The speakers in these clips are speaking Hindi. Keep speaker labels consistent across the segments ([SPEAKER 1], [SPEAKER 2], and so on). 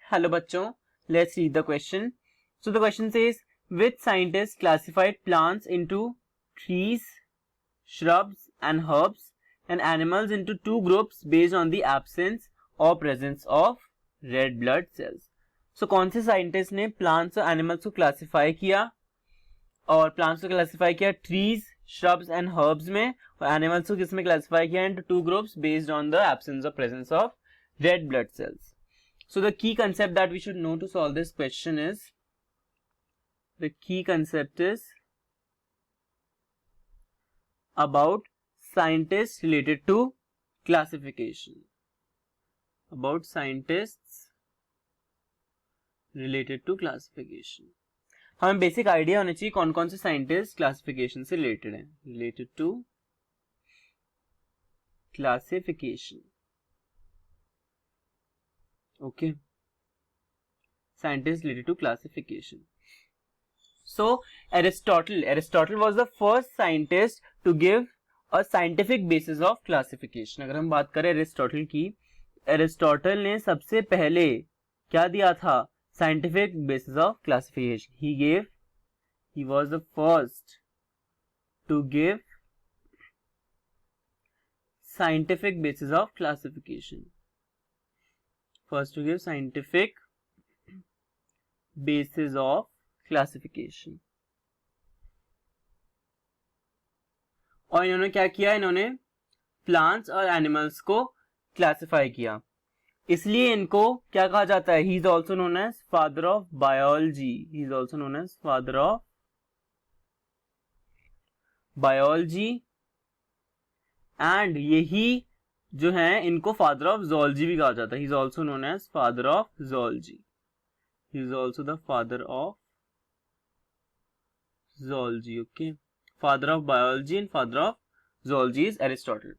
[SPEAKER 1] Hello bachcho, let's read the question. So the question says, which scientist classified plants into trees, shrubs and herbs and animals into two groups based on the absence or presence of red blood cells? So कौन से साइंटिस्ट ने प्लांट्स और एनिमल्स को क्लासिफाई किया और प्लांट्स को क्लासिफाई किया ट्रीज, shrubs and herbs में और एनिमल्स को किसमें क्लासिफाई किया into two groups based on the absence or presence of red blood cells? So the key concept that we should know to solve this question is, the key concept is about scientists related to classification. About scientists related to classification. हमें बेसिक आइडिया होना चाहिए कौन कौन से साइंटिस्ट क्लासिफिकेशन से रिलेटेड हैं. Related to classification. Okay, scientists related to classification. So Aristotle was the first scientist to give a scientific basis of classification. अगर हम बात करें एरिस्टोटल की, एरिस्टोटल ने सबसे पहले क्या दिया था? Scientific basis of classification. He was the first to give scientific basis of classification. First to give scientific basis of classification. और इन्होंने क्या किया? इन्होंने प्लांट्स और एनिमल्स को क्लासिफाई किया. इसलिए इनको क्या कहा जाता है? He is also known as father of biology. He is also known as father of biology. And यही जो है इनको फादर ऑफ ज़ूलॉजी भी कहा जाता है. He is also known as father of zoology. He is also the father of zoology. Okay, father of biology and father of zoology is Aristotle.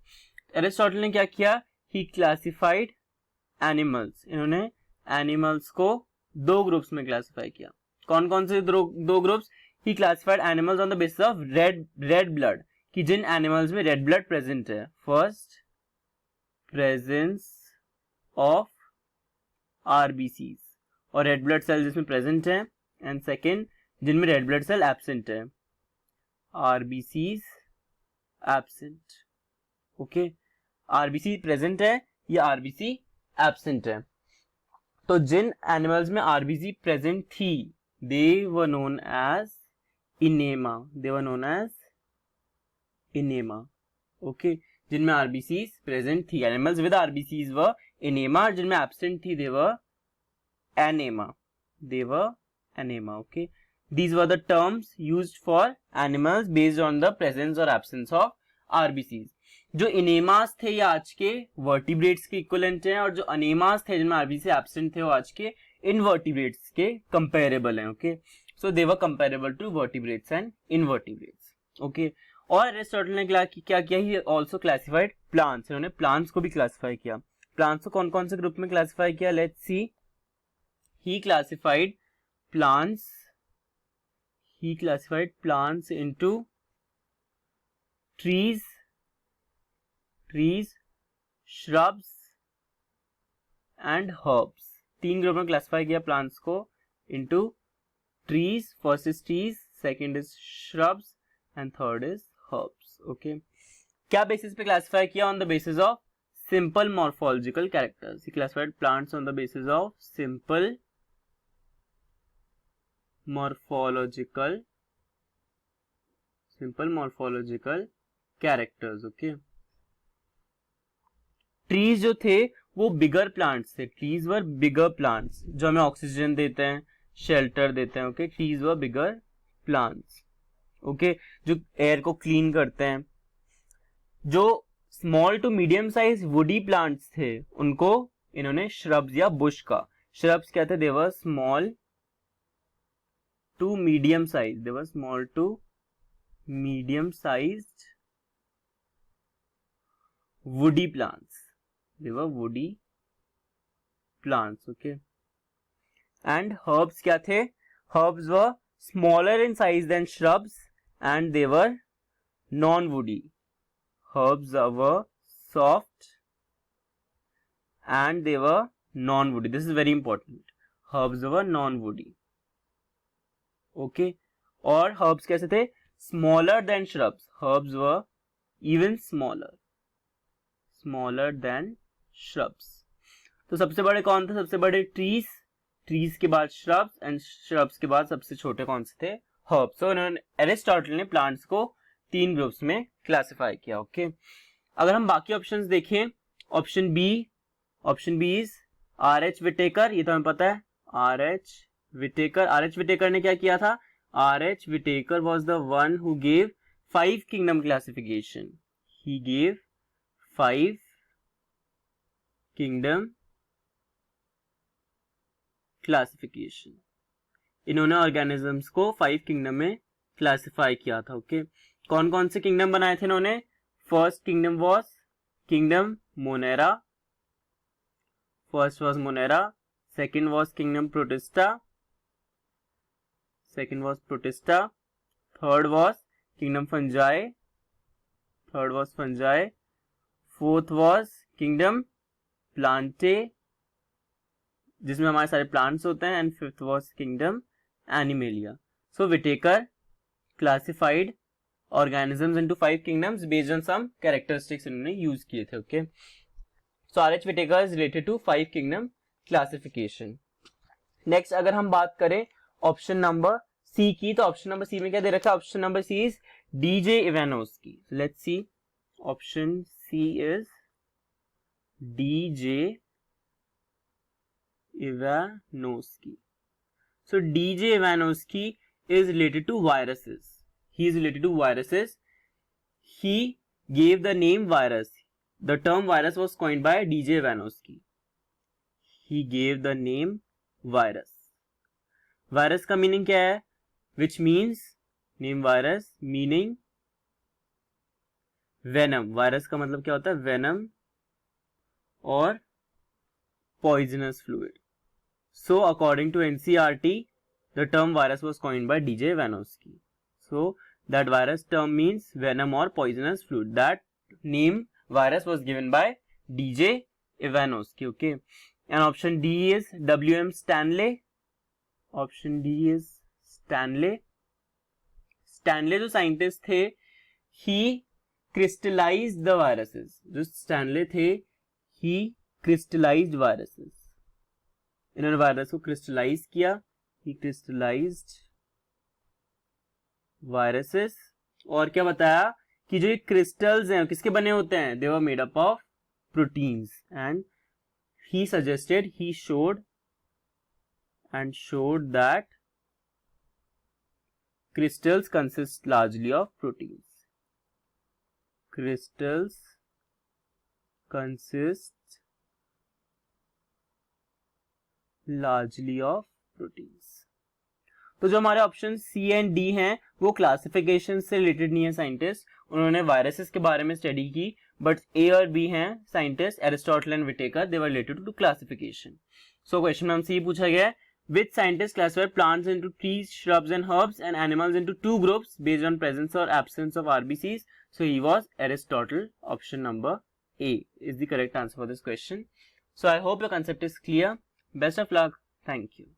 [SPEAKER 1] Aristotle ने क्या किया? He classified animals. इन्होंने एनिमल्स को दो ग्रुप्स में क्लासिफाई किया. कौन कौन से दो groups? He classified animals on the basis of red blood, कि जिन एनिमल्स में रेड ब्लड प्रेजेंट है. फर्स्ट, प्रेजेंस ऑफ आरबीसीज और रेड ब्लड सेल जिसमें प्रेजेंट है. एंड सेकेंड, जिनमें रेड ब्लड सेल एब्सेंट है, RBCs absent. Okay, RBC present है या आरबीसी एब्सेंट है. तो जिन एनिमल्स में आरबीसी प्रेजेंट थी, they were known as enaima. They were known as enaima. Okay, जिनमें आरबीसीज प्रेजेंट थी, animals with RBCs were enaima. जिनमें एब्सेंट थी, they were anaima. They were anaima. Okay, these were the terms used for animals based on the presence or absence of RBCs. जो इनेमास थे ये आज के वर्टिब्रेट्स के इक्विवेलेंट हैं, और जो अनेमास थे जिनमें आरबीसी एब्सेंट थे वो आज के इनवर्टिब्रेट्स के कंपेरेबल हैं. Okay, so they were comparable to vertebrates and invertebrates. Okay, और एरिस्टोटल ने क्या किया? He also classified plants. इन्होंने प्लांट्स को भी क्लासिफाई किया. प्लांट्स को कौन कौन से ग्रुप में क्लासिफाई किया? Let's see. He classified plants. He classified plants into trees, shrubs and herbs. तीन ग्रुप में क्लासिफाई किया प्लांट्स को into trees. First is trees, second is shrubs and third is herbs. Okay, क्या बेसिस पे क्लासिफाई किया? On the basis of simple morphological characters. He classified plants on the basis of simple morphological characters. Okay, trees जो थे वो बिगर प्लांट्स थे. ट्रीज वर बिगर प्लांट्स जो हमें ऑक्सीजन देते हैं, शेल्टर देते हैं. Okay, trees were bigger plants. Okay, जो एयर को क्लीन करते हैं. जो small to medium size woody plants थे उनको इन्होंने श्रब्स या बुश का. श्रब्स क्या थे? They were small to medium size. They were small to medium sized woody plants. They were woody plants. Okay, and herbs क्या थे? Herbs were smaller in size than shrubs and they were non-woody. Herbs were soft and they were non-woody. This is very important. Herbs were non woody. Okay, और हर्ब्स कैसे थे? Smaller than shrubs. हर्ब्स वर इवन स्मॉलर देन श्रब्स. तो सबसे बड़े कौन थे? सबसे बड़े ट्रीज के बाद श्रब्स, एंड श्रब्स के बाद सबसे छोटे कौन से थे? हर्ब्स. तो इन्होंने, एरिस्टोटल ने प्लांट्स को 3 ग्रुप्स में क्लासिफाई किया. ओके, अगर हम बाकी ऑप्शंस देखें, option B is R.H. Whittaker. ये तो हमें पता है, R.H. विटेकर ने क्या किया था? R.H. Whittaker was the one who gave 5 kingdom classification. He gave 5 kingdom classification. इन्होंने ऑर्गेनिजम्स को 5 किंगडम में क्लासिफाई किया था. ओके, कौन कौन से किंगडम बनाए थे इन्होंने? First kingdom was kingdom Monera. First was Monera. Second was kingdom Protista. Third was kingdom fungi. Fourth was kingdom Plantae, जिसमें हमारे सारे प्लांट्स होते हैं. And fifth was kingdom Animalia. So Whittaker classified organisms into 5 kingdoms based on some characteristics इन्होंने यूज किए थे. Okay, so R.H. Whittaker is related to 5 kingdom classification. Next अगर हम बात करें ऑप्शन नंबर सी की, तो ऑप्शन नंबर सी में क्या दे रखा है? Option number C is DJ Ivanovsky. Let's see, option C is DJ Ivanovsky. So DJ Ivanovsky is related to viruses. He is related to viruses. He gave the name virus. The term virus was coined by D.J. Ivanovsky. He gave the name virus. Virus का meaning क्या है? Which means name virus meaning venom. Virus का मतलब क्या होता है? venom और poisonous fluid. So according to NCERT, the term virus was coined by D.J. Ivanovsky. So that virus term means venom or poisonous fluid. That name virus was given by D.J. Ivanovsky. Okay, and option D is W.M. Stanley. Option D is Stanley. Stanley जो साइंटिस्ट थे, he crystallized the viruses. जो स्टैनले थे, he crystallized viruses. इन्होंने वायरस को क्रिस्टलाइज किया. He crystallized viruses. और क्या बताया कि जो ये क्रिस्टल्स हैं किसके बने होते हैं? They were made up of proteins. And he showed that crystals consist largely of proteins. Crystals consist largely of proteins. तो जो हमारे ऑप्शन सी एंड डी हैं वो क्लासिफिकेशन से रिलेटेड नहीं है साइंटिस्ट. उन्होंने वायरसेस के बारे में स्टडी की. बट ए और बी हैं scientist Aristotle and Whittaker. They were related to classification. So question में हमसे ये पूछा गया है, which scientist classified plants into trees, shrubs and herbs and animals into 2 groups based on presence और absence of RBCs. So he was Aristotle. Option number A is the correct answer for this question. So I hope your concept is clear. Best of luck. Thank you.